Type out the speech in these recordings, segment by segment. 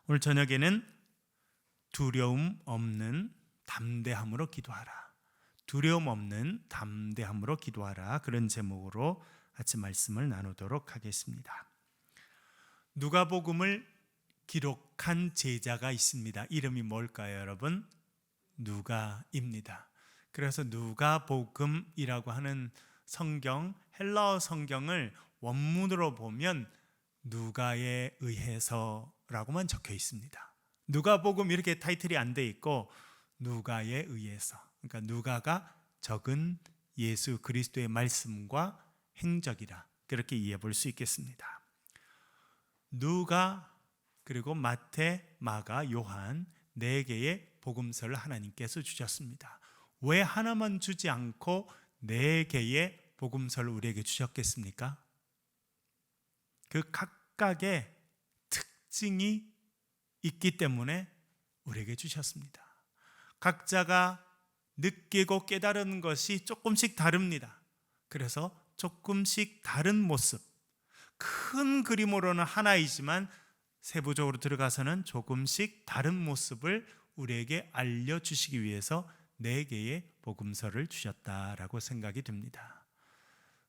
오늘 저녁에는 두려움 없는 담대함으로 기도하라. 두려움 없는 담대함으로 기도하라. 그런 제목으로 같이 말씀을 나누도록 하겠습니다. 누가복음을 기록한 제자가 있습니다. 이름이 뭘까요, 여러분? 누가입니다. 그래서 누가복음이라고 하는 성경, 헬라어 성경을 원문으로 보면 누가에 의해서라고만 적혀 있습니다. 누가복음 이렇게 타이틀이 안 돼 있고 누가에 의해서, 그러니까 누가가 적은 예수 그리스도의 말씀과 행적이라, 그렇게 이해해 볼 수 있겠습니다. 누가 그리고 마태, 마가, 요한 4개의 복음서를 하나님께서 주셨습니다. 왜 하나만 주지 않고 4개의 복음서를 우리에게 주셨겠습니까? 그 각각의 특징이 있기 때문에 우리에게 주셨습니다. 각자가 느끼고 깨달은 것이 조금씩 다릅니다. 그래서 조금씩 다른 모습, 큰 그림으로는 하나이지만 세부적으로 들어가서는 조금씩 다른 모습을 우리에게 알려주시기 위해서 4개의 복음서를 주셨다라고 생각이 듭니다.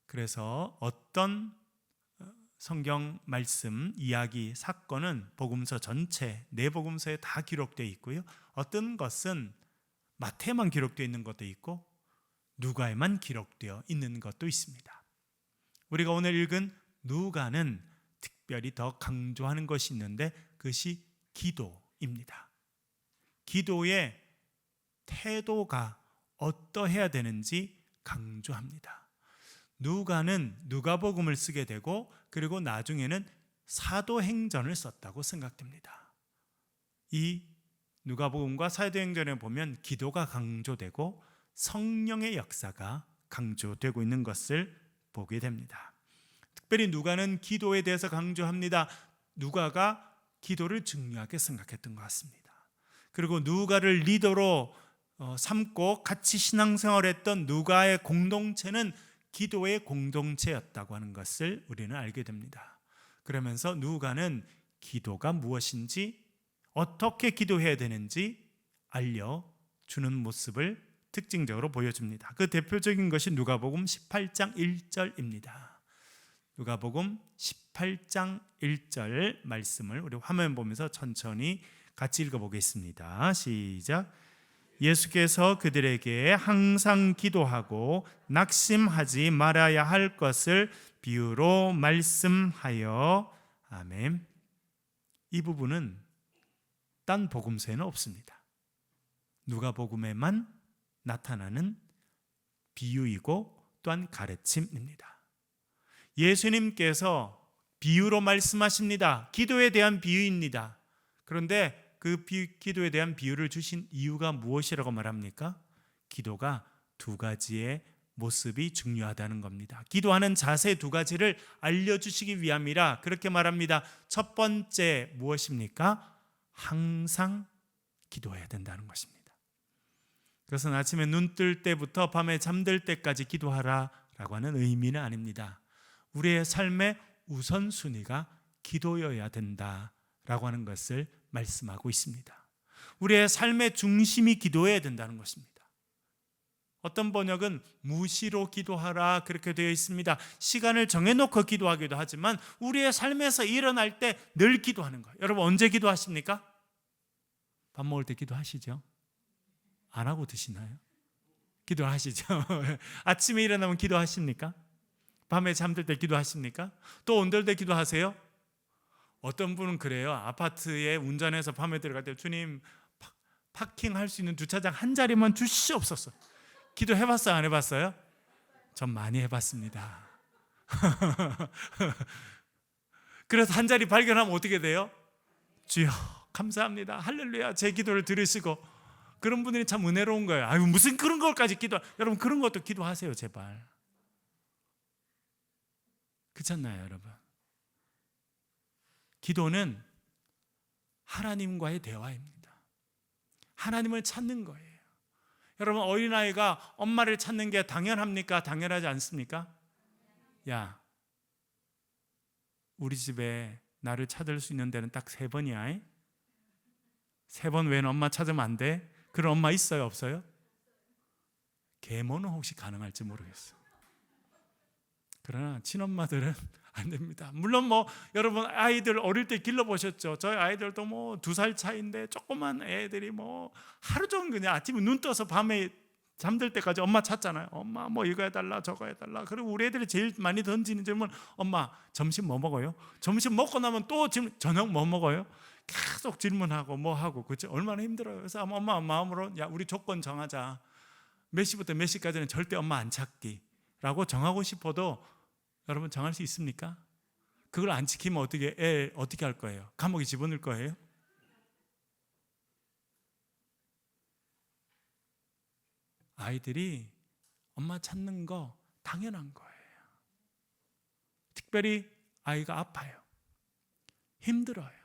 그래서 어떤 성경 말씀, 이야기, 사건은 복음서 전체 4복음서에 다 기록되어 있고요. 어떤 것은 마태만 기록되어 있는 것도 있고 누가에만 기록되어 있는 것도 있습니다. 우리가 오늘 읽은 누가는 특별히 더 강조하는 것이 있는데 그것이 기도입니다. 기도의 태도가 어떠해야 되는지 강조합니다. 누가는 누가복음을 쓰게 되고 그리고 나중에는 사도행전을 썼다고 생각됩니다. 이 누가복음과 사도행전에 보면 기도가 강조되고 성령의 역사가 강조되고 있는 것을 보게 됩니다. 특별히 누가는 기도에 대해서 강조합니다. 누가가 기도를 중요하게 생각했던 것 같습니다. 그리고 누가를 리더로 삼고 같이 신앙생활했던 누가의 공동체는 기도의 공동체였다고 하는 것을 우리는 알게 됩니다. 그러면서 누가는 기도가 무엇인지, 어떻게 기도해야 되는지 알려주는 모습을 특징적으로 보여줍니다. 그 대표적인 것이 누가복음 18장 1절입니다. 누가복음 18장 1절 말씀을 우리 화면 보면서 천천히 같이 읽어보겠습니다. 시작. 예수께서 그들에게 항상 기도하고 낙심하지 말아야 할 것을 비유로 말씀하여. 아멘. 이 부분은 딴 복음서에는 없습니다. 누가복음에만 나타나는 비유이고 또한 가르침입니다. 예수님께서 비유로 말씀하십니다. 기도에 대한 비유입니다. 그런데 그 기도에 대한 비유를 주신 이유가 무엇이라고 말합니까? 기도가 2가지의 모습이 중요하다는 겁니다. 기도하는 자세 2가지를 알려주시기 위함이라 그렇게 말합니다. 첫 번째 무엇입니까? 항상 기도해야 된다는 것입니다. 그것은 아침에 눈 뜰 때부터 밤에 잠들 때까지 기도하라 라고 하는 의미는 아닙니다. 우리의 삶의 우선순위가 기도여야 된다라고 하는 것을 말씀하고 있습니다. 우리의 삶의 중심이 기도해야 된다는 것입니다. 어떤 번역은 무시로 기도하라 그렇게 되어 있습니다. 시간을 정해놓고 기도하기도 하지만 우리의 삶에서 일어날 때 늘 기도하는 거예요. 여러분 언제 기도하십니까? 밥 먹을 때 기도하시죠? 안 하고 드시나요? 기도하시죠? 아침에 일어나면 기도하십니까? 밤에 잠들 때 기도하십니까? 또 온돌 때 기도하세요? 어떤 분은 그래요. 아파트에 운전해서 밤에 들어갈 때 주님 파킹할 수 있는 주차장 한 자리만 주시옵소서. 기도해봤어요? 안 해봤어요? 전 많이 해봤습니다. 그래서 한 자리 발견하면 어떻게 돼요? 주여 감사합니다. 할렐루야. 제 기도를 들으시고. 그런 분들이 참 은혜로운 거예요. 아유 무슨 그런 것까지 여러분 그런 것도 기도하세요 제발. 그렇잖아요 여러분. 기도는 하나님과의 대화입니다. 하나님을 찾는 거예요. 여러분 어린아이가 엄마를 찾는 게 당연합니까? 당연하지 않습니까? 야 우리 집에 나를 찾을 수 있는 데는 딱 3번이야. 3번 외에는 엄마 찾으면 안 돼. 그런 엄마 있어요, 없어요? 계모는 혹시 가능할지 모르겠어요. 그러나 친엄마들은 안 됩니다. 물론 여러분 아이들 어릴 때 길러보셨죠? 저희 아이들도 2살 차이인데 조그만 애들이 하루 종일 그냥 아침에 눈 떠서 밤에 잠들 때까지 엄마 찾잖아요. 엄마 이거 해달라 저거 해달라. 그리고 우리 애들이 제일 많이 던지는 질문, 엄마 점심 뭐 먹어요? 점심 먹고 나면 또 저녁 뭐 먹어요? 계속 질문하고 하고, 그렇죠? 얼마나 힘들어요. 그래서 엄마 마음으로, 야, 우리 조건 정하자. 몇 시부터 몇 시까지는 절대 엄마 안 찾기라고 정하고 싶어도 여러분 정할 수 있습니까? 그걸 안 지키면 어떻게 할 거예요? 감옥에 집어넣을 거예요? 아이들이 엄마 찾는 거 당연한 거예요. 특별히 아이가 아파요. 힘들어요.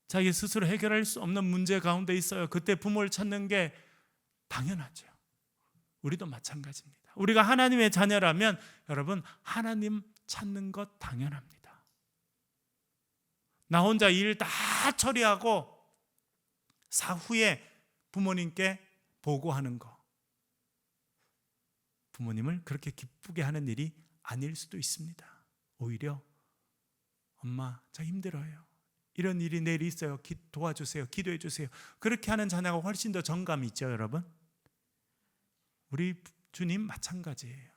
자기 스스로 해결할 수 없는 문제 가운데 있어요. 그때 부모를 찾는 게 당연하죠. 우리도 마찬가지입니다. 우리가 하나님의 자녀라면 여러분 하나님 찾는 것 당연합니다. 나 혼자 일 다 처리하고 사후에 부모님께 보고하는 거, 부모님을 그렇게 기쁘게 하는 일이 아닐 수도 있습니다. 오히려 엄마 저 힘들어요. 이런 일이 내일 있어요. 도와주세요. 기도해 주세요. 그렇게 하는 자녀가 훨씬 더 정감이 있죠, 여러분. 우리 주님 마찬가지예요.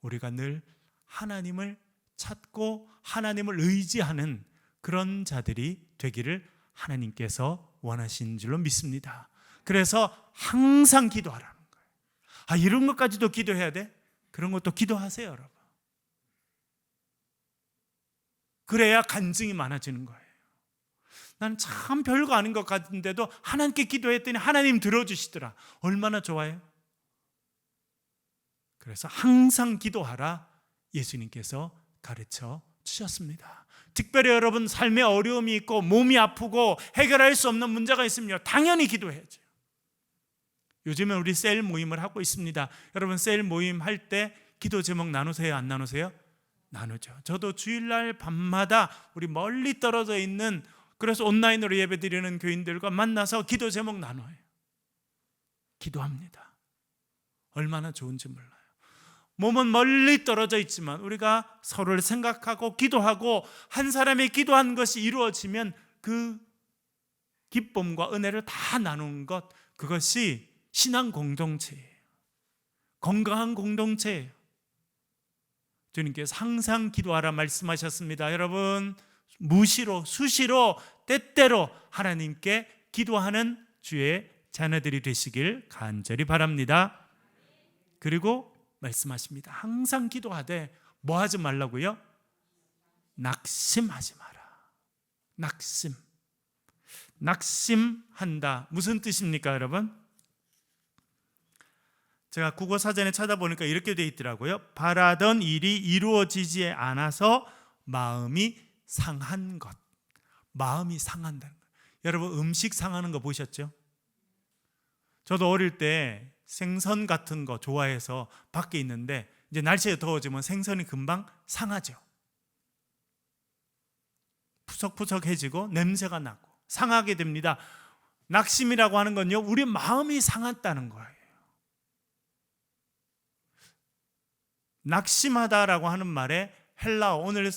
우리가 늘 하나님을 찾고 하나님을 의지하는 그런 자들이 되기를 하나님께서 원하신 줄로 믿습니다. 그래서 항상 기도하라는 거예요. 이런 것까지도 기도해야 돼? 그런 것도 기도하세요, 여러분. 그래야 간증이 많아지는 거예요. 나는 참 별거 아닌 것 같은데도 하나님께 기도했더니 하나님 들어주시더라. 얼마나 좋아요? 그래서 항상 기도하라 예수님께서 가르쳐 주셨습니다. 특별히 여러분 삶에 어려움이 있고 몸이 아프고 해결할 수 없는 문제가 있으면 당연히 기도해야죠. 요즘에 우리 셀 모임을 하고 있습니다. 여러분 셀 모임 할 때 기도 제목 나누세요? 안 나누세요? 나누죠. 저도 주일날 밤마다 우리 멀리 떨어져 있는, 그래서 온라인으로 예배드리는 교인들과 만나서 기도 제목 나눠요. 기도합니다. 얼마나 좋은지 몰라요. 몸은 멀리 떨어져 있지만 우리가 서로를 생각하고 기도하고 한 사람이 기도한 것이 이루어지면 그 기쁨과 은혜를 다 나누는 것, 그것이 신앙 공동체예요. 건강한 공동체예요. 주님께서 항상 기도하라 말씀하셨습니다. 여러분 무시로 수시로 때때로 하나님께 기도하는 주의 자녀들이 되시길 간절히 바랍니다. 그리고 말씀하십니다. 항상 기도하되 뭐 하지 말라고요? 낙심하지 마라. 낙심한다. 무슨 뜻입니까, 여러분? 제가 국어 사전에 찾아보니까 이렇게 되어 있더라고요. 바라던 일이 이루어지지 않아서 마음이 상한 것. 마음이 상한다는 거예요. 여러분 음식 상하는 거 보셨죠? 저도 어릴 때 생선 같은 거 좋아해서 밖에 있는데 이제 날씨가 더워지면 생선이 금방 상하죠. 푸석푸석해지고 냄새가 나고 상하게 됩니다. 낙심이라고 하는 건요, 우리 마음이 상했다는 거예요. 낙심하다라고 하는 말에 헬라어, 오늘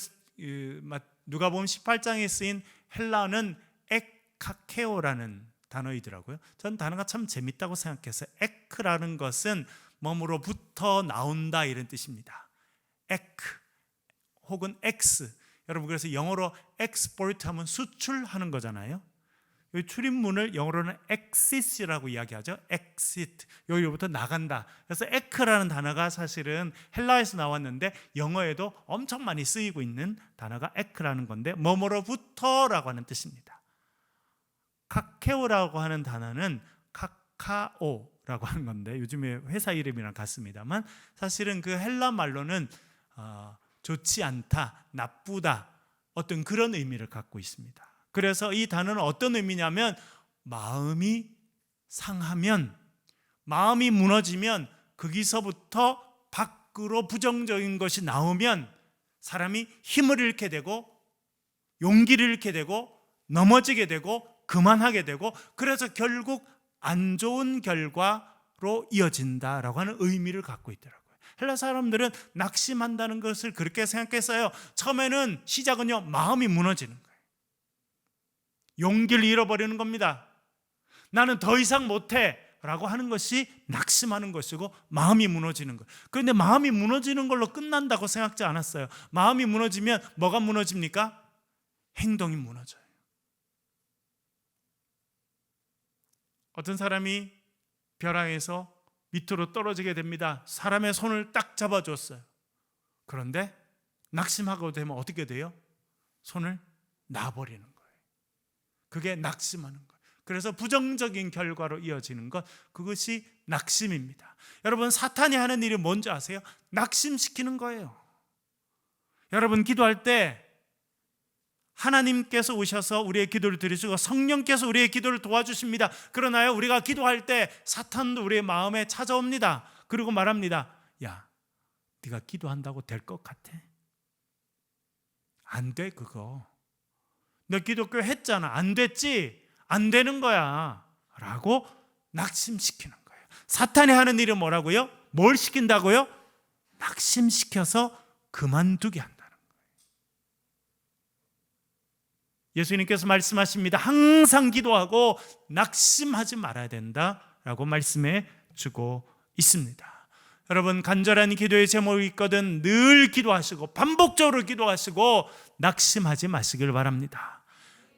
누가복음 18장에 쓰인 헬라어는 에카케오라는 단어이더라고요. 전 단어가 참 재밌다고 생각해서, 에크라는 것은 몸으로부터 나온다 이런 뜻입니다. 에크 혹은 엑스. 여러분 그래서 영어로 export 하면 수출하는 거잖아요. 이 출입문을 영어로는 exit이라고 이야기하죠. exit, 여기로부터 나간다. 그래서 에크라는 단어가 사실은 헬라어에서 나왔는데 영어에도 엄청 많이 쓰이고 있는 단어가 에크라는 건데 뭐뭐로부터라고 하는 뜻입니다. 카케오라고 하는 단어는 카카오라고 하는 건데 요즘에 회사 이름이랑 같습니다만 사실은 그 헬라 말로는 좋지 않다, 나쁘다, 어떤 그런 의미를 갖고 있습니다. 그래서 이 단어는 어떤 의미냐면 마음이 상하면, 마음이 무너지면, 거기서부터 밖으로 부정적인 것이 나오면 사람이 힘을 잃게 되고 용기를 잃게 되고 넘어지게 되고 그만하게 되고, 그래서 결국 안 좋은 결과로 이어진다라고 하는 의미를 갖고 있더라고요. 헬라 사람들은 낙심한다는 것을 그렇게 생각했어요. 처음에는 시작은요, 마음이 무너지는 거예요. 용기를 잃어버리는 겁니다. 나는 더 이상 못해 라고 하는 것이 낙심하는 것이고, 마음이 무너지는 거예요. 그런데 마음이 무너지는 걸로 끝난다고 생각지 않았어요. 마음이 무너지면 뭐가 무너집니까? 행동이 무너져요. 어떤 사람이 벼랑에서 밑으로 떨어지게 됩니다. 사람의 손을 딱 잡아줬어요. 그런데 낙심하고 되면 어떻게 돼요? 손을 놔버리는 거예요. 그게 낙심하는 거예요. 그래서 부정적인 결과로 이어지는 것, 그것이 낙심입니다. 여러분, 사탄이 하는 일이 뭔지 아세요? 낙심시키는 거예요. 여러분, 기도할 때 하나님께서 오셔서 우리의 기도를 들으시고 성령께서 우리의 기도를 도와주십니다. 그러나요, 우리가 기도할 때 사탄도 우리의 마음에 찾아옵니다. 그리고 말합니다. 야, 네가 기도한다고 될 것 같아? 안 돼, 그거. 너 기독교 했잖아. 안 됐지? 안 되는 거야 라고 낙심시키는 거예요. 사탄이 하는 일은 뭐라고요? 뭘 시킨다고요? 낙심시켜서 그만두게 한다는 거예요. 예수님께서 말씀하십니다. 항상 기도하고 낙심하지 말아야 된다라고 말씀해 주고 있습니다. 여러분, 간절한 기도의 제목이 있거든 늘 기도하시고 반복적으로 기도하시고 낙심하지 마시길 바랍니다.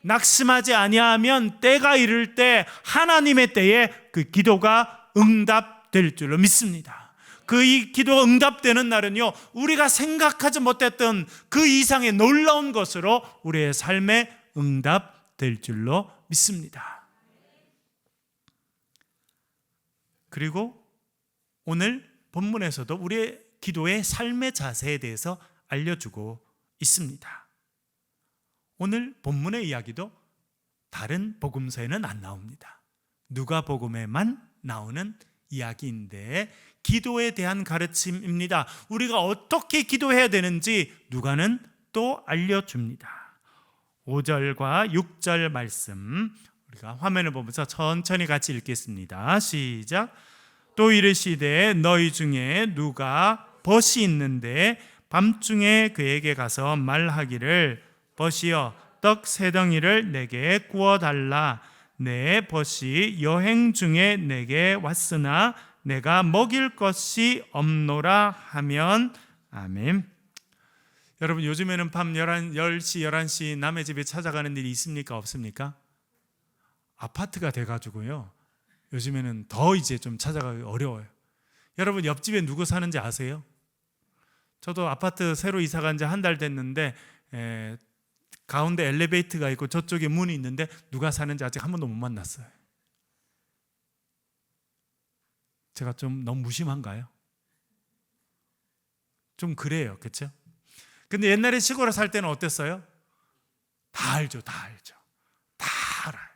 낙심하지 아니하면 때가 이를 때 하나님의 때에 그 기도가 응답될 줄로 믿습니다. 그 이 기도가 응답되는 날은요, 우리가 생각하지 못했던 그 이상의 놀라운 것으로 우리의 삶에 응답될 줄로 믿습니다. 그리고 오늘 본문에서도 우리의 기도의 삶의 자세에 대해서 알려주고 있습니다. 오늘 본문의 이야기도 다른 복음서에는 안 나옵니다. 누가복음에만 나오는 이야기인데 기도에 대한 가르침입니다. 우리가 어떻게 기도해야 되는지 누가는 또 알려줍니다. 5절과 6절 말씀 우리가 화면을 보면서 천천히 같이 읽겠습니다. 시작. 또 이르시되 너희 중에 누가 벗이 있는데 밤중에 그에게 가서 말하기를 벗이여 떡 세 덩이를 내게 구워달라. 내 벗이 여행 중에 내게 왔으나 내가 먹일 것이 없노라 하면. 아멘. 여러분, 요즘에는 밤 10시, 11시 남의 집에 찾아가는 일이 있습니까? 없습니까? 아파트가 돼가지고요, 요즘에는 더 이제 좀 찾아가기 어려워요. 여러분, 옆집에 누구 사는지 아세요? 저도 아파트 새로 이사 간 지 한 달 됐는데 가운데 엘리베이터가 있고 저쪽에 문이 있는데 누가 사는지 아직 한 번도 못 만났어요. 제가 좀 너무 무심한가요? 좀 그래요, 그렇죠? 근데 옛날에 시골에 살 때는 어땠어요? 다 알죠, 다 알죠. 다 알아요.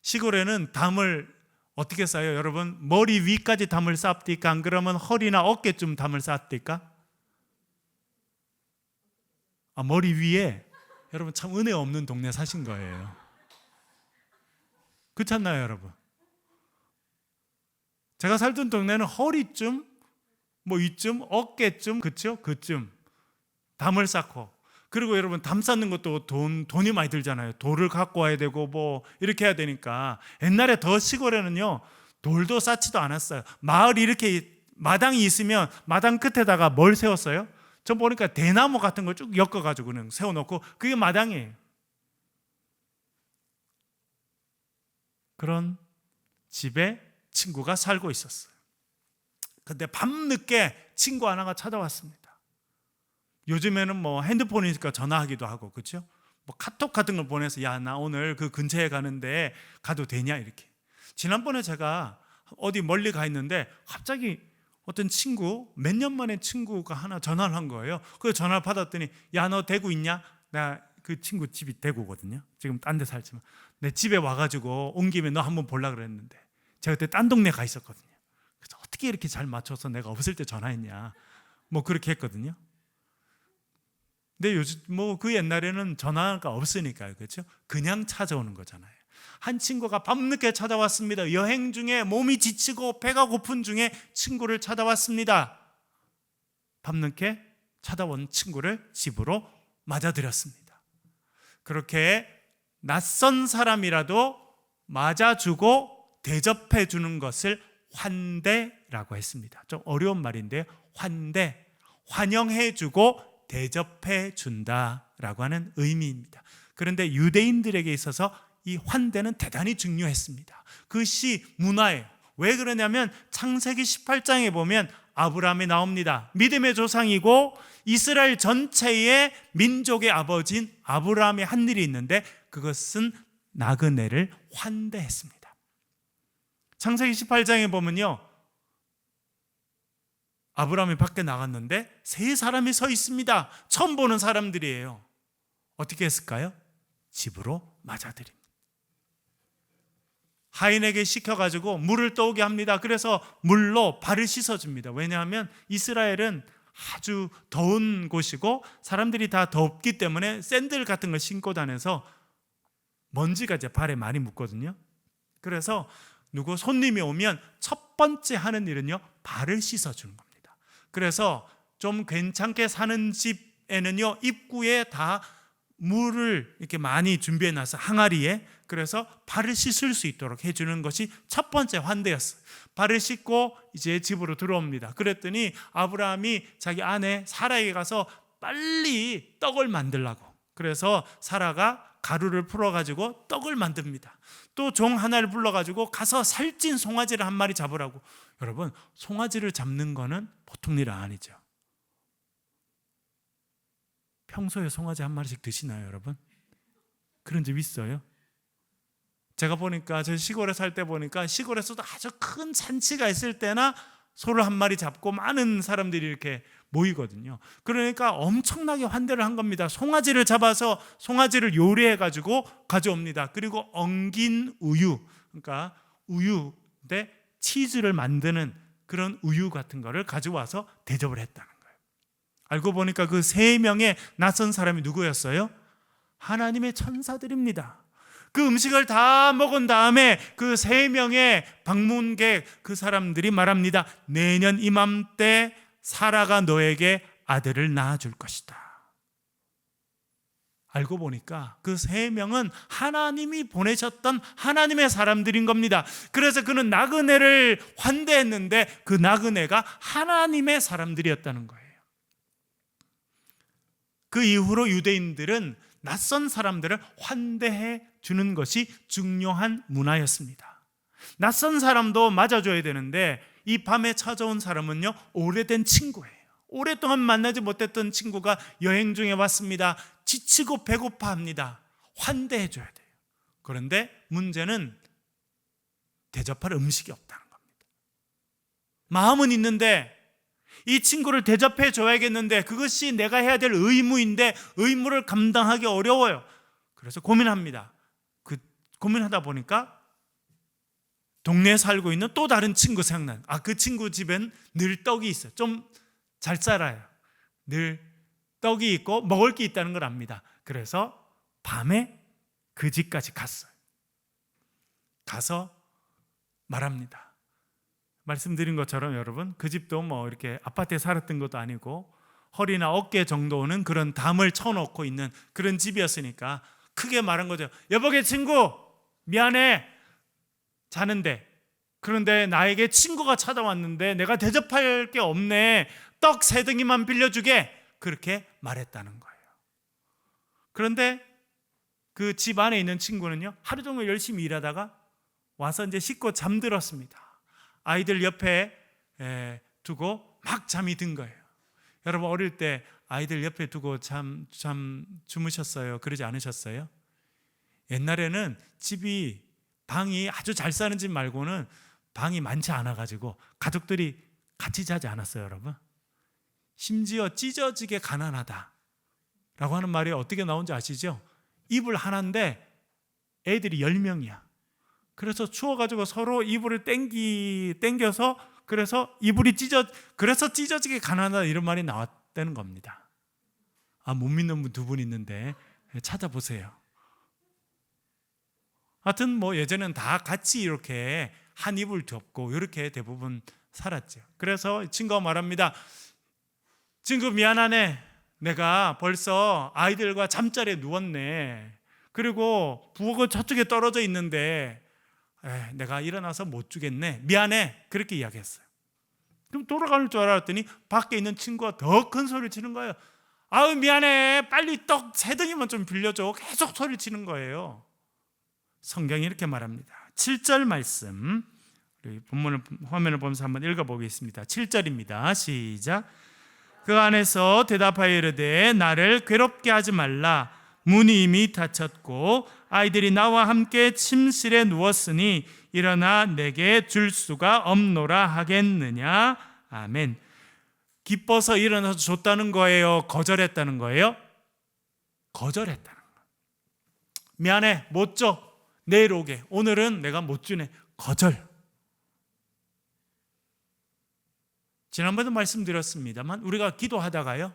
시골에는 담을 어떻게 쌓아요? 여러분, 머리 위까지 담을 쌓습니까? 안 그러면 허리나 어깨쯤 담을 쌓습니까? 머리 위에. 여러분, 참 은혜 없는 동네 사신 거예요. 그렇지 않나요, 여러분? 제가 살던 동네는 허리쯤, 뭐 이쯤, 어깨쯤, 그렇죠? 그쯤 담을 쌓고, 그리고 여러분, 담 쌓는 것도 돈이 많이 들잖아요. 돌을 갖고 와야 되고 뭐 이렇게 해야 되니까. 옛날에 더 시골에는요, 돌도 쌓지도 않았어요. 마을이 이렇게 마당이 있으면 마당 끝에다가 뭘 세웠어요? 전 보니까 대나무 같은 걸 쭉 엮어가지고 그냥 세워놓고 그게 마당이에요. 그런 집에 친구가 살고 있었어요. 근데 밤늦게 친구 하나가 찾아왔습니다. 요즘에는 뭐 핸드폰이니까 전화하기도 하고, 그렇죠? 뭐 카톡 같은 걸 보내서 야, 나 오늘 그 근처에 가는데 가도 되냐 이렇게. 지난번에 제가 어디 멀리 가 있는데 갑자기 어떤 친구, 몇 년 만에 친구가 하나 전화를 한 거예요. 그래서 전화를 받았더니 야, 너 대구 있냐? 나 그 친구 집이 대구거든요. 지금 딴 데 살지만 내 집에 와가지고 온 김에 너 한번 보려고 그랬는데 제가 그때 딴 동네 가 있었거든요. 그래서 어떻게 이렇게 잘 맞춰서 내가 없을 때 전화했냐, 뭐 그렇게 했거든요. 근데 요즘 뭐 그 옛날에는 전화가 없으니까요, 그렇죠? 그냥 찾아오는 거잖아요. 한 친구가 밤늦게 찾아왔습니다. 여행 중에 몸이 지치고 배가 고픈 중에 친구를 찾아왔습니다. 밤늦게 찾아온 친구를 집으로 맞아들였습니다. 그렇게 낯선 사람이라도 맞아주고 대접해 주는 것을 환대라고 했습니다. 좀 어려운 말인데 환대, 환영해 주고 대접해 준다라고 하는 의미입니다. 그런데 유대인들에게 있어서 이 환대는 대단히 중요했습니다. 그것이 문화예요. 왜 그러냐면 창세기 18장에 보면 아브라함이 나옵니다. 믿음의 조상이고 이스라엘 전체의 민족의 아버지인 아브라함이 한 일이 있는데 그것은 나그네를 환대했습니다. 창세기 18장에 보면요, 아브라함이 밖에 나갔는데 세 사람이 서 있습니다. 처음 보는 사람들이에요. 어떻게 했을까요? 집으로 맞아들입니다. 하인에게 시켜가지고 물을 떠오게 합니다. 그래서 물로 발을 씻어줍니다. 왜냐하면 이스라엘은 아주 더운 곳이고 사람들이 다 덥기 때문에 샌들 같은 걸 신고 다녀서 먼지가 이제 발에 많이 묻거든요. 그래서 누구 손님이 오면 첫 번째 하는 일은요, 발을 씻어주는 겁니다. 그래서 좀 괜찮게 사는 집에는요, 입구에 다 물을 이렇게 많이 준비해놔서 항아리에, 그래서 발을 씻을 수 있도록 해주는 것이 첫 번째 환대였어요. 발을 씻고 이제 집으로 들어옵니다. 그랬더니 아브라함이 자기 아내 사라에게 가서 빨리 떡을 만들라고, 그래서 사라가 가루를 풀어가지고 떡을 만듭니다. 또 종 하나를 불러가지고 가서 살찐 송아지를 한 마리 잡으라고. 여러분, 송아지를 잡는 거는 보통 일 아니죠. 평소에 송아지 한 마리씩 드시나요, 여러분? 그런 집 있어요? 제가 보니까, 저 시골에 살 때 보니까 시골에서도 아주 큰 잔치가 있을 때나 소를 한 마리 잡고 많은 사람들이 이렇게 모이거든요. 그러니까 엄청나게 환대를 한 겁니다. 송아지를 잡아서 송아지를 요리해가지고 가져옵니다. 그리고 엉긴 우유, 그러니까 우유인데 치즈를 만드는 그런 우유 같은 거를 가져와서 대접을 했다는 거예요. 알고 보니까 그 세 명의 낯선 사람이 누구였어요? 하나님의 천사들입니다. 그 음식을 다 먹은 다음에 그 세 명의 방문객, 그 사람들이 말합니다. 내년 이맘때 사라가 너에게 아들을 낳아줄 것이다. 알고 보니까 그 세 명은 하나님이 보내셨던 하나님의 사람들인 겁니다. 그래서 그는 나그네를 환대했는데 그 나그네가 하나님의 사람들이었다는 거예요. 그 이후로 유대인들은 낯선 사람들을 환대해 주는 것이 중요한 문화였습니다. 낯선 사람도 맞아줘야 되는데 이 밤에 찾아온 사람은요, 오래된 친구예요. 오랫동안 만나지 못했던 친구가 여행 중에 왔습니다. 지치고 배고파합니다. 환대해 줘야 돼요. 그런데 문제는 대접할 음식이 없다는 겁니다. 마음은 있는데 이 친구를 대접해 줘야겠는데 그것이 내가 해야 될 의무인데 의무를 감당하기 어려워요. 그래서 고민합니다. 고민하다 보니까 동네에 살고 있는 또 다른 친구 생각나요. 그 친구 집엔 늘 떡이 있어요. 좀 잘 살아요. 늘 떡이 있고 먹을 게 있다는 걸 압니다. 그래서 밤에 그 집까지 갔어요. 가서 말합니다. 말씀드린 것처럼 여러분, 그 집도 뭐 이렇게 아파트에 살았던 것도 아니고 허리나 어깨 정도는 그런 담을 쳐놓고 있는 그런 집이었으니까 크게 말한 거죠. 여보게 친구, 미안해. 자는데, 그런데 나에게 친구가 찾아왔는데 내가 대접할 게 없네. 떡 3덩이만 빌려주게. 그렇게 말했다는 거예요. 그런데 그 집 안에 있는 친구는요, 하루 종일 열심히 일하다가 와서 이제 씻고 잠들었습니다. 아이들 옆에 두고 막 잠이 든 거예요. 여러분, 어릴 때 아이들 옆에 두고 잠 주무셨어요? 그러지 않으셨어요? 옛날에는 방이 아주 잘 사는 집 말고는 방이 많지 않아가지고 가족들이 같이 자지 않았어요, 여러분. 심지어 찢어지게 가난하다 라고 하는 말이 어떻게 나온지 아시죠? 이불 하나인데 애들이 10명이야. 그래서 추워가지고 서로 이불을 땡겨서 그래서 이불이 그래서 찢어지게 가난하다 이런 말이 나왔다는 겁니다. 못 믿는 분 두 분 있는데 찾아보세요. 하여튼 뭐 예전에는 다 같이 이렇게 한 이불 덮고 이렇게 대부분 살았죠. 그래서 친구가 말합니다. 친구 미안하네. 내가 벌써 아이들과 잠자리에 누웠네. 그리고 부엌은 저쪽에 떨어져 있는데 내가 일어나서 못 주겠네. 미안해. 그렇게 이야기했어요. 그럼 돌아갈 줄 알았더니 밖에 있는 친구가 더 큰 소리를 치는 거예요. 아우 미안해. 빨리 떡 3덩이만 좀 빌려줘. 계속 소리를 치는 거예요. 성경이 이렇게 말합니다. 7절 말씀, 우리 본문을 화면을 보면서 한번 읽어보겠습니다. 7절입니다. 시작. 그 안에서 대답하여 이르되 나를 괴롭게 하지 말라. 문이 이미 닫혔고 아이들이 나와 함께 침실에 누웠으니 일어나 내게 줄 수가 없노라 하겠느냐. 아멘. 기뻐서 일어나서 줬다는 거예요? 거절했다는 거예요? 거절했다는 거예요. 미안해, 못 줘. 내일 오게. 오늘은 내가 못 주네. 거절. 지난번에도 말씀드렸습니다만 우리가 기도하다가요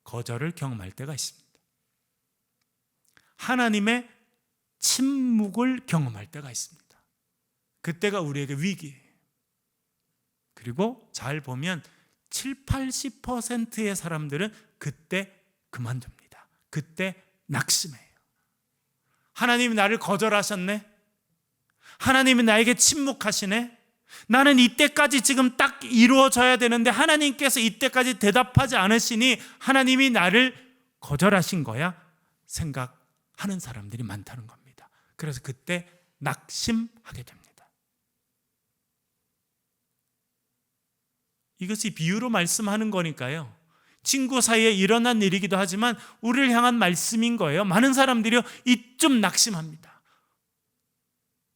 거절을 경험할 때가 있습니다. 하나님의 침묵을 경험할 때가 있습니다. 그때가 우리에게 위기예요. 그리고 잘 보면 70-80%의 사람들은 그때 그만둡니다. 그때 낙심해요. 하나님이 나를 거절하셨네. 하나님이 나에게 침묵하시네. 나는 이때까지 지금 딱 이루어져야 되는데 하나님께서 이때까지 대답하지 않으시니 하나님이 나를 거절하신 거야 생각하는 사람들이 많다는 겁니다. 그래서 그때 낙심하게 됩니다. 이것이 비유로 말씀하는 거니까요. 친구 사이에 일어난 일이기도 하지만 우리를 향한 말씀인 거예요. 많은 사람들이 이쯤 낙심합니다.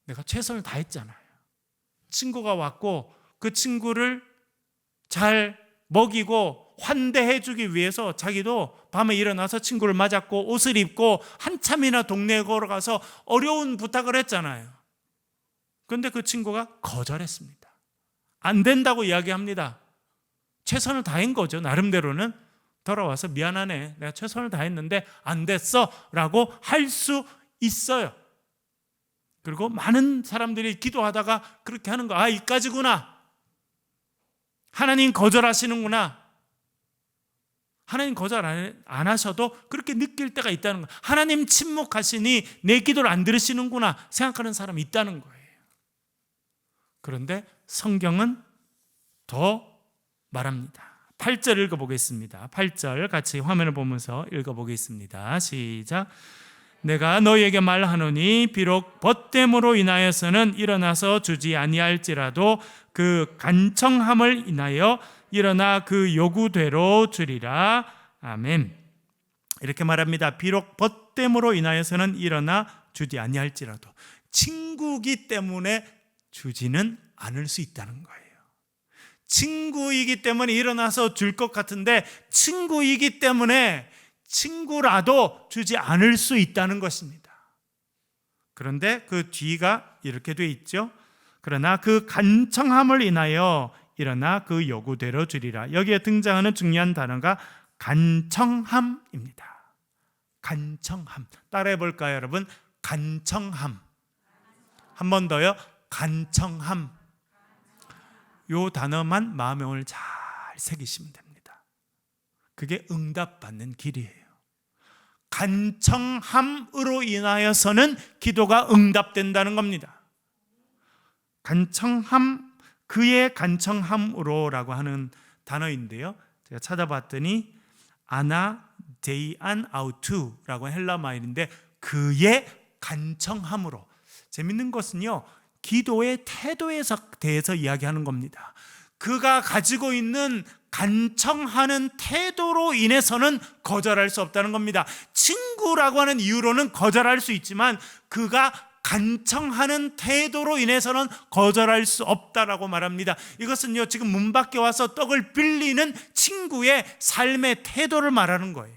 내가 최선을 다했잖아요. 친구가 왔고 그 친구를 잘 먹이고 환대해 주기 위해서 자기도 밤에 일어나서 친구를 맞았고 옷을 입고 한참이나 동네에 걸어가서 어려운 부탁을 했잖아요. 그런데 그 친구가 거절했습니다. 안 된다고 이야기합니다. 최선을 다한 거죠. 나름대로는 돌아와서 미안하네. 내가 최선을 다했는데 안 됐어 라고 할 수 있어요. 그리고 많은 사람들이 기도하다가 그렇게 하는 거. 이까지구나. 하나님 거절하시는구나. 하나님 거절 안 하셔도 그렇게 느낄 때가 있다는 거예요. 하나님 침묵하시니 내 기도를 안 들으시는구나 생각하는 사람이 있다는 거예요. 그런데 성경은 더 말합니다. 8절 읽어보겠습니다. 8절 같이 화면을 보면서 읽어보겠습니다. 시작. 내가 너희에게 말하노니 비록 벗됨으로 인하여서는 일어나서 주지 아니할지라도 그 간청함을 인하여 일어나 그 요구대로 주리라. 아멘. 이렇게 말합니다. 비록 벗됨으로 인하여서는 일어나 주지 아니할지라도 친구이기 때문에 주지는 않을 수 있다는 거예요. 친구이기 때문에 일어나서 줄 것 같은데 친구이기 때문에 친구라도 주지 않을 수 있다는 것입니다. 그런데 그 뒤가 이렇게 돼 있죠. 그러나 그 간청함을 인하여 일어나 그 요구대로 주리라. 여기에 등장하는 중요한 단어가 간청함입니다. 간청함. 따라해 볼까요, 여러분? 간청함. 한 번 더요. 간청함. 요 단어만 마음에 오늘 잘 새기시면 됩니다. 그게 응답받는 길이에요. 간청함으로 인하여서는 기도가 응답된다는 겁니다. 간청함, 그의 간청함으로라고 하는 단어인데요. 제가 찾아봤더니 아나 데이안 아우투라고 헬라 말인데 그의 간청함으로. 재밌는 것은요. 기도의 태도에 대해서 이야기하는 겁니다. 그가 가지고 있는 간청하는 태도로 인해서는 거절할 수 없다는 겁니다. 친구라고 하는 이유로는 거절할 수 있지만 그가 간청하는 태도로 인해서는 거절할 수 없다라고 말합니다. 이것은요, 지금 문 밖에 와서 떡을 빌리는 친구의 삶의 태도를 말하는 거예요.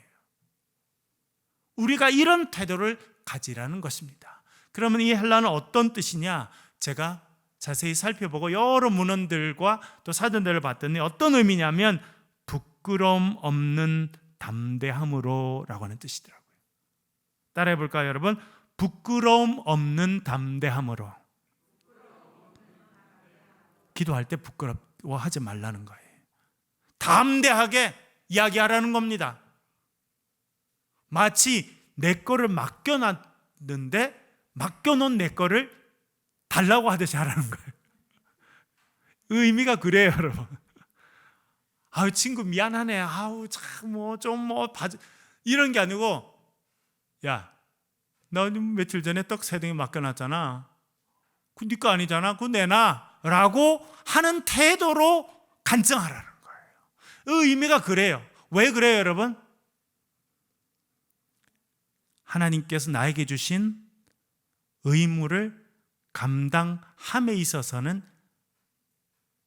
우리가 이런 태도를 가지라는 것입니다. 그러면 이 헬라는 어떤 뜻이냐? 제가 자세히 살펴보고 여러 문헌들과 또 사전들을 봤더니 어떤 의미냐면 부끄러움 없는 담대함으로 라고 하는 뜻이더라고요. 따라해 볼까요, 여러분? 부끄러움 없는 담대함으로. 기도할 때 부끄러워하지 말라는 거예요. 담대하게 이야기하라는 겁니다. 마치 내 거를 맡겨놨는데 맡겨놓은 내 거를 달라고 하듯이 하라는 거예요. 의미가 그래요, 여러분. 아유, 친구 미안하네. 아우, 참, 이런 게 아니고, 야, 너 며칠 전에 떡 3덩이 맡겨놨잖아. 그 네 거 아니잖아. 그거 내놔. 라고 하는 태도로 간증하라는 거예요. 의미가 그래요. 왜 그래요, 여러분? 하나님께서 나에게 주신 의무를 감당함에 있어서는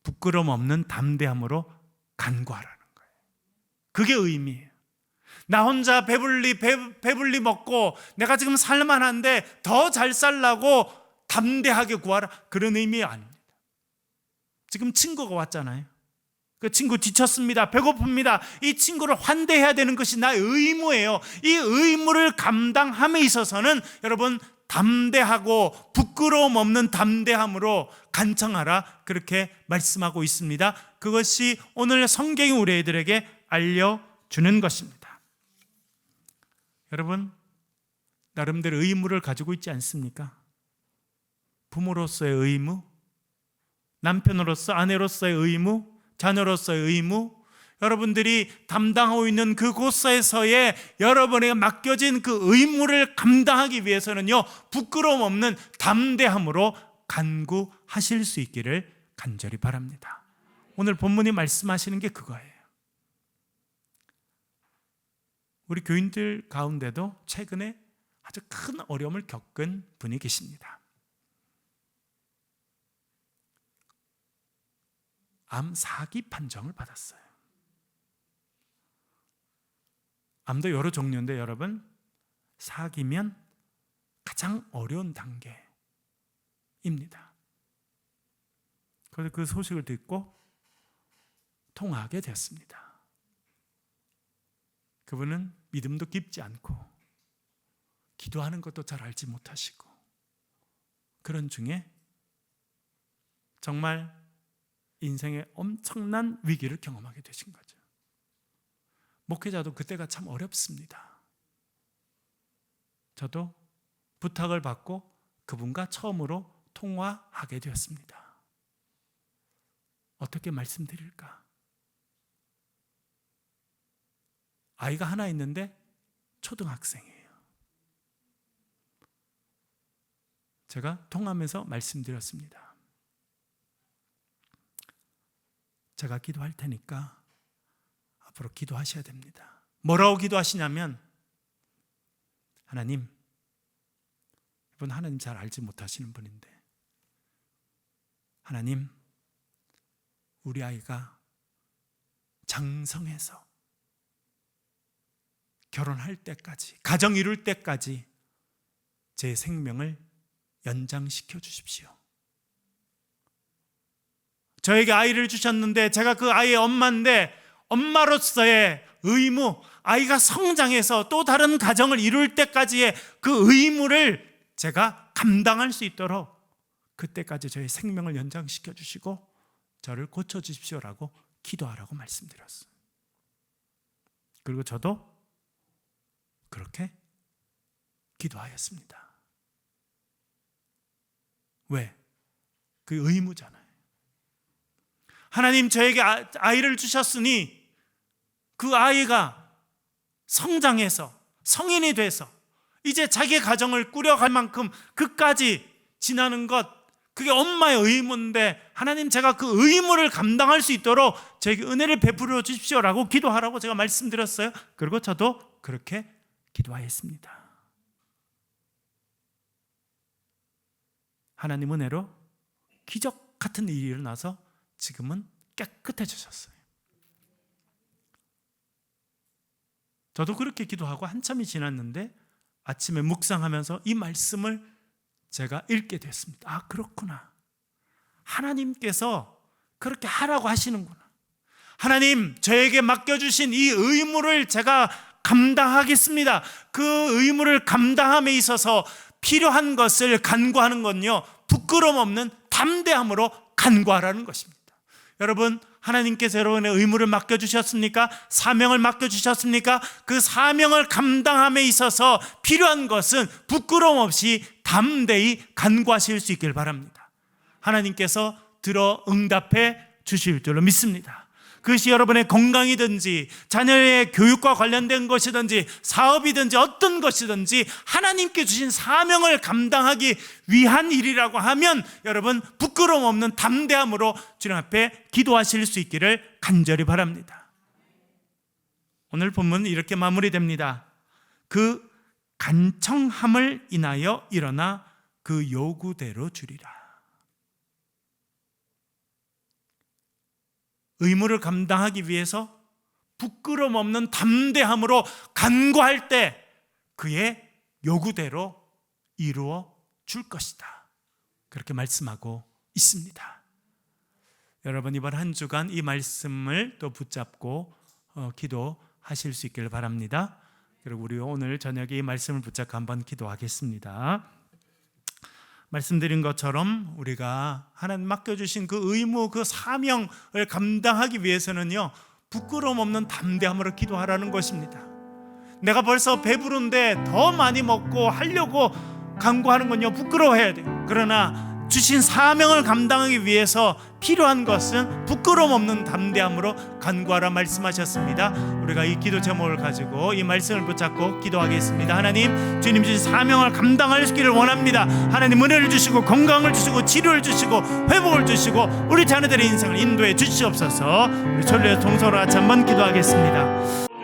부끄러움 없는 담대함으로 간구하라는 거예요. 그게 의미예요. 나 혼자 배불리 먹고 내가 지금 살만한데 더 잘 살라고 담대하게 구하라, 그런 의미 아닙니다. 지금 친구가 왔잖아요. 그 친구 지쳤습니다. 배고픕니다. 이 친구를 환대해야 되는 것이 나의 의무예요. 이 의무를 감당함에 있어서는 여러분, 담대하고 부끄러움 없는 담대함으로 간청하라, 그렇게 말씀하고 있습니다. 그것이 오늘 성경이 우리 애들에게 알려주는 것입니다. 여러분, 나름대로 의무를 가지고 있지 않습니까? 부모로서의 의무, 남편으로서, 아내로서의 의무, 자녀로서의 의무, 여러분들이 담당하고 있는 그곳에서의 여러분에게 맡겨진 그 의무를 감당하기 위해서는요, 부끄러움 없는 담대함으로 간구하실 수 있기를 간절히 바랍니다. 오늘 본문이 말씀하시는 게 그거예요. 우리 교인들 가운데도 최근에 아주 큰 어려움을 겪은 분이 계십니다. 암 4기 판정을 받았어요. 암도 여러 종류인데 여러분, 4기면 가장 어려운 단계입니다. 그래서 그 소식을 듣고 통화하게 되었습니다. 그분은 믿음도 깊지 않고 기도하는 것도 잘 알지 못하시고 그런 중에 정말 인생의 엄청난 위기를 경험하게 되신 거죠. 목회자도 그때가 참 어렵습니다. 저도 부탁을 받고 그분과 처음으로 통화하게 되었습니다. 어떻게 말씀드릴까? 아이가 하나 있는데 초등학생이에요. 제가 통화하면서 말씀드렸습니다. 제가 기도할 테니까 앞으로 기도하셔야 됩니다. 뭐라고 기도하시냐면, 하나님, 이분 하나님 잘 알지 못하시는 분인데, 하나님, 우리 아이가 장성해서 결혼할 때까지, 가정 이룰 때까지 제 생명을 연장시켜 주십시오. 저에게 아이를 주셨는데 제가 그 아이의 엄마인데, 엄마로서의 의무, 아이가 성장해서 또 다른 가정을 이룰 때까지의 그 의무를 제가 감당할 수 있도록 그때까지 저의 생명을 연장시켜 주시고 저를 고쳐 주십시오라고 기도하라고 말씀드렸어요. 그리고 저도 그렇게 기도하였습니다. 왜? 그 의무잖아요. 하나님, 저에게 아이를 주셨으니 그 아이가 성장해서 성인이 돼서 이제 자기 가정을 꾸려갈 만큼 그까지 지나는 것, 그게 엄마의 의무인데, 하나님, 제가 그 의무를 감당할 수 있도록 저에게 은혜를 베풀어 주십시오라고 기도하라고 제가 말씀드렸어요. 그리고 저도 그렇게 기도하였습니다. 하나님 은혜로 기적 같은 일이 일어나서 지금은 깨끗해지셨어요. 저도 그렇게 기도하고 한참이 지났는데 아침에 묵상하면서 이 말씀을 제가 읽게 됐습니다. 아, 그렇구나. 하나님께서 그렇게 하라고 하시는구나. 하나님, 저에게 맡겨주신 이 의무를 제가 감당하겠습니다. 그 의무를 감당함에 있어서 필요한 것을 간구하는 건요, 부끄럼 없는 담대함으로 간구하라는 것입니다. 여러분, 하나님께서 여러분의 의무를 맡겨주셨습니까? 사명을 맡겨주셨습니까? 그 사명을 감당함에 있어서 필요한 것은 부끄러움 없이 담대히 간구하실 수 있길 바랍니다. 하나님께서 들어 응답해 주실 줄로 믿습니다. 그것이 여러분의 건강이든지 자녀의 교육과 관련된 것이든지 사업이든지 어떤 것이든지 하나님께 주신 사명을 감당하기 위한 일이라고 하면 여러분 부끄러움 없는 담대함으로 주님 앞에 기도하실 수 있기를 간절히 바랍니다. 오늘 본문은 이렇게 마무리됩니다. 그 간청함을 인하여 일어나 그 요구대로 주리라. 의무를 감당하기 위해서 부끄럼 없는 담대함으로 간구할 때 그의 요구대로 이루어 줄 것이다. 그렇게 말씀하고 있습니다. 여러분, 이번 한 주간 이 말씀을 또 붙잡고 기도하실 수 있기를 바랍니다. 그리고 우리 오늘 저녁에 이 말씀을 붙잡고 한번 기도하겠습니다. 말씀드린 것처럼 우리가 하나님 맡겨주신 그 의무, 그 사명을 감당하기 위해서는요, 부끄러움 없는 담대함으로 기도하라는 것입니다. 내가 벌써 배부른데 더 많이 먹고 하려고 간구하는 건요, 부끄러워해야 돼요. 그러나 주신 사명을 감당하기 위해서 필요한 것은 부끄러움 없는 담대함으로 간구하라 말씀하셨습니다. 우리가 이 기도 제목을 가지고 이 말씀을 붙잡고 기도하겠습니다. 하나님, 주님 주신 사명을 감당할 수 있기를 원합니다. 하나님, 은혜를 주시고 건강을 주시고 치료를 주시고 회복을 주시고 우리 자녀들의 인생을 인도해 주시옵소서. 우리 전례 동서로 같이 한번 기도하겠습니다.